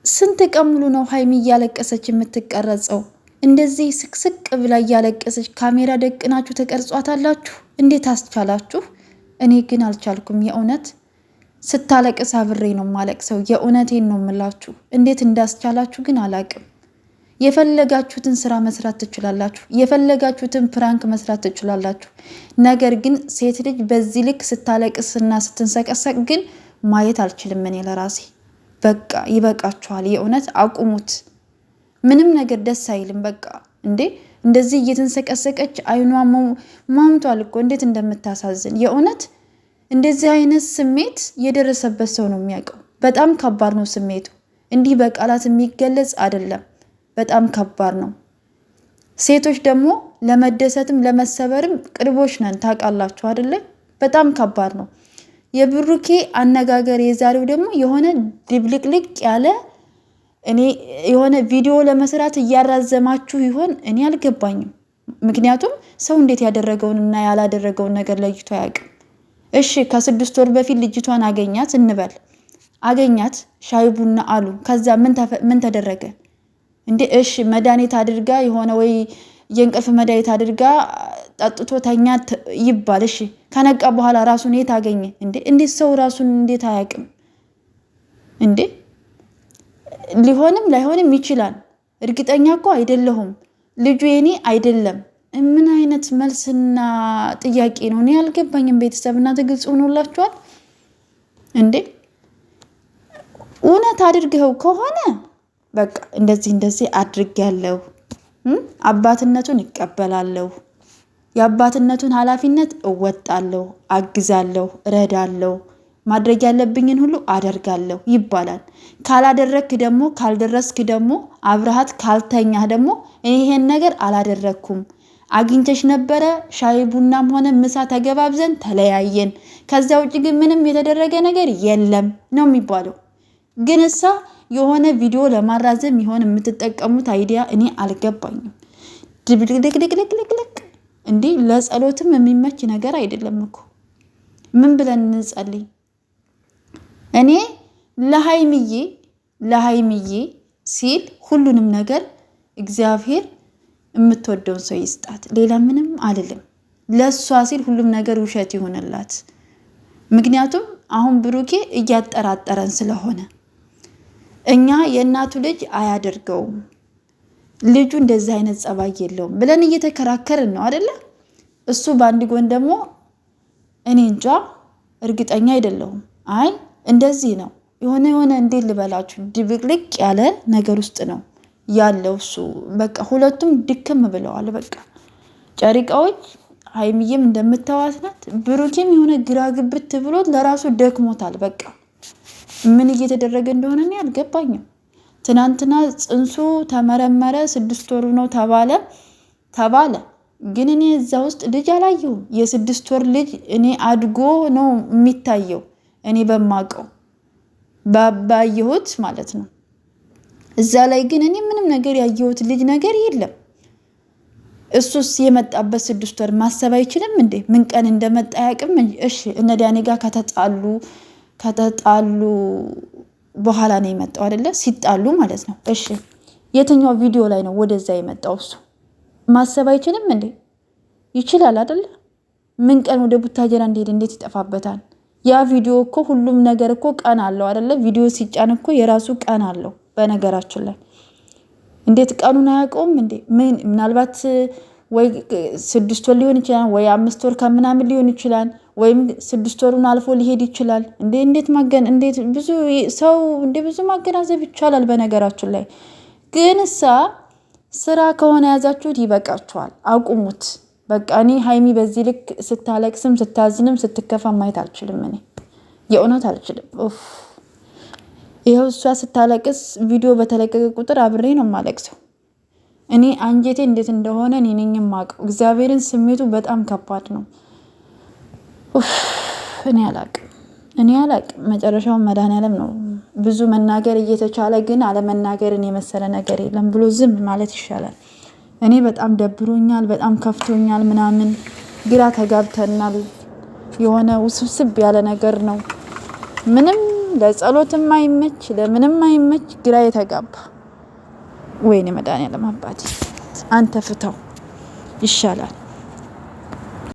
ስንት ቀን ሙሉ ነው ሀይሚ እያለቀሰች የምትቀረጸው? እንደዚህ ስቅስቅ ብላ እያለቀሰች ካሜራ ደቅናችሁ ተቀርጿታላችሁ? እንዴት አስቻላችሁ? እኔ ግን አልቻልኩም። የእውነት ስታለቅስ አብሬ ነው ማለቅሰው። የእውነቴን ነው ምላችሁ። እንዴት እንዳስቻላችሁ ግን አላቅም። የፈለጋችሁትን ስራ መስራት ትችላላችሁ። የፈለጋችሁትን ፕራንክ መስራት ትችላላችሁ። ነገር ግን ሴት ልጅ በዚህ ልክ ስታለቅስና ስትንሰቀሰቅ ግን ማየት አልችልም እኔ ለራሴ። በቃ ይበቃችኋል። የእውነት አቁሙት። ምንም ነገር ደስ አይልም። በቃ እንዴ እንደዚህ እየተንሰቀሰቀች አይኗ ማምቷል እኮ እንዴት እንደምታሳዝን የእውነት። እንደዚህ አይነት ስሜት የደረሰበት ሰው ነው የሚያውቀው። በጣም ከባድ ነው ስሜቱ። እንዲህ በቃላት የሚገለጽ አይደለም። በጣም ከባድ ነው። ሴቶች ደግሞ ለመደሰትም ለመሰበርም ቅርቦች ነን፣ ታውቃላችሁ አይደለ? በጣም ከባድ ነው። የብሩኬ አነጋገር የዛሬው ደግሞ የሆነ ድብልቅልቅ ያለ እኔ የሆነ ቪዲዮ ለመስራት እያራዘማችሁ ይሆን? እኔ አልገባኝም። ምክንያቱም ሰው እንዴት ያደረገውንና ያላደረገውን ነገር ለይቶ አያውቅም። እሺ ከ6 ወር በፊት ልጅቷን አገኛት እንበል። አገኛት፣ ሻይ ቡና አሉ። ከዛ ምን ተደረገ እንዴ? እሺ መድኃኒት አድርጋ የሆነ ወይ የእንቅልፍ መድኃኒት አድርጋ ጠጥቶ ተኛ ይባል። እሺ ከነቃ በኋላ ራሱን የት አገኘ እንዴ? እንዴት ሰው ራሱን እንዴት አያውቅም እንዴ? ሊሆንም ላይሆንም ይችላል። እርግጠኛ እኮ አይደለሁም። ልጁ የኔ አይደለም። ምን አይነት መልስና ጥያቄ ነው? እኔ አልገባኝም። ቤተሰብና ግልጽ ሆኖላችኋል እንዴ? እውነት አድርገው ከሆነ በቃ እንደዚህ አድርጌያለሁ፣ አባትነቱን እቀበላለሁ፣ የአባትነቱን ኃላፊነት እወጣለሁ፣ አግዛለሁ፣ እረዳለሁ፣ ማድረግ ያለብኝን ሁሉ አደርጋለሁ ይባላል። ካላደረክ ደግሞ ካልደረስክ ደግሞ አብረሃት ካልተኛህ ደግሞ ይሄን ነገር አላደረኩም፣ አግኝተሽ ነበረ ሻይ ቡናም ሆነ ምሳ ተገባብዘን ተለያየን፣ ከዛ ውጭ ግን ምንም የተደረገ ነገር የለም ነው የሚባለው። ግን እሳ የሆነ ቪዲዮ ለማራዘም ይሆን የምትጠቀሙት አይዲያ እኔ አልገባኝም። ድብልቅልቅልቅልቅልቅ እንዴ! ለጸሎትም የሚመች ነገር አይደለም እኮ። ምን ብለን እንጸልይ? እኔ ለሀይምዬ ሲል ሁሉንም ነገር እግዚአብሔር የምትወደውን ሰው ይስጣት። ሌላ ምንም አልልም። ለሷ ሲል ሁሉም ነገር ውሸት ይሆንላት። ምክንያቱም አሁን ብሩኬ እያጠራጠረን ስለሆነ እኛ የእናቱ ልጅ አያደርገውም፣ ልጁ እንደዚህ አይነት ጸባይ የለውም ብለን እየተከራከርን ነው አይደለ? እሱ በአንድ ጎን ደግሞ እኔ እንጃ እርግጠኛ አይደለሁም። አይ እንደዚህ ነው የሆነ እንዴት ልበላችሁ ድብቅልቅ ያለ ነገር ውስጥ ነው ያለው እሱ። በቃ ሁለቱም ድክም ብለዋል። በቃ ጨሪቃዎች። ሀይሚዬም እንደምታዋት ናት። ብሩኬም የሆነ ግራ ግብት ብሎ ለራሱ ደክሞታል። በቃ ምን እየተደረገ እንደሆነ እኔ አልገባኝም። ትናንትና ጽንሱ ተመረመረ፣ 6 ወሩ ነው ተባለ። ግን እኔ እዛ ውስጥ ልጅ አላየሁም። የ6 ወር ልጅ እኔ አድጎ ነው የሚታየው እኔ በማቀው ባየሁት ማለት ነው። እዛ ላይ ግን እኔ ምንም ነገር ያየሁት ልጅ ነገር የለም። እሱስ የመጣበት 6 ወር ማሰብ አይችልም እንዴ? ምን ቀን እንደመጣ ያቅም። እሺ እነ ዳኒ ጋር ከተጣሉ በኋላ ነው የመጣው አይደለ? ሲጣሉ ማለት ነው። እሺ የትኛው ቪዲዮ ላይ ነው ወደዛ የመጣው? እሱ ማሰብ አይችልም እንዴ? ይችላል አይደለ? ምን ቀን ወደ ቡታጀራ እንደሄደ እንዴት ይጠፋበታል? ያ ቪዲዮ እኮ ሁሉም ነገር እኮ ቀን አለው አይደለ? ቪዲዮ ሲጫን እኮ የራሱ ቀን አለው። በነገራችን ላይ እንዴት ቀኑን አያውቀውም እንዴ? ምናልባት ወይ 6 ወር ሊሆን ይችላል፣ ወይ 5 ወር ከምናምን ሊሆን ይችላል፣ ወይም 6 ወሩን አልፎ ሊሄድ ይችላል። እንዴት ብዙ ሰው ብዙ ማገናዘብ ይቻላል። በነገራችን ላይ ግን ስራ ከሆነ ያዛችሁት ይበቃችኋል፣ አቁሙት። በቃ እኔ ሀይሚ በዚህ ልክ ስታለቅስም ስታዝንም ስትከፋ ማየት አልችልም። እኔ የእውነት አልችልም። ይኸው እሷ ስታለቅስ ቪዲዮ በተለቀቀ ቁጥር አብሬ ነው የማለቅሰው። እኔ አንጀቴ እንዴት እንደሆነ እኔ ነኝ የማውቀው። እግዚአብሔርን ስሜቱ በጣም ከባድ ነው። እኔ አላቅም። መጨረሻውን መድኃኒዓለም ነው። ብዙ መናገር እየተቻለ ግን አለመናገርን የመሰለ ነገር የለም ብሎ ዝም ማለት ይሻላል። እኔ በጣም ደብሮኛል፣ በጣም ከፍቶኛል፣ ምናምን ግራ ተጋብተናል። የሆነ ውስብስብ ያለ ነገር ነው። ምንም ለጸሎትም አይመች ለምንም አይመች ግራ የተጋባ። ወይኔ መድኃኒዓለም አባቴ አንተ ፍታው ይሻላል።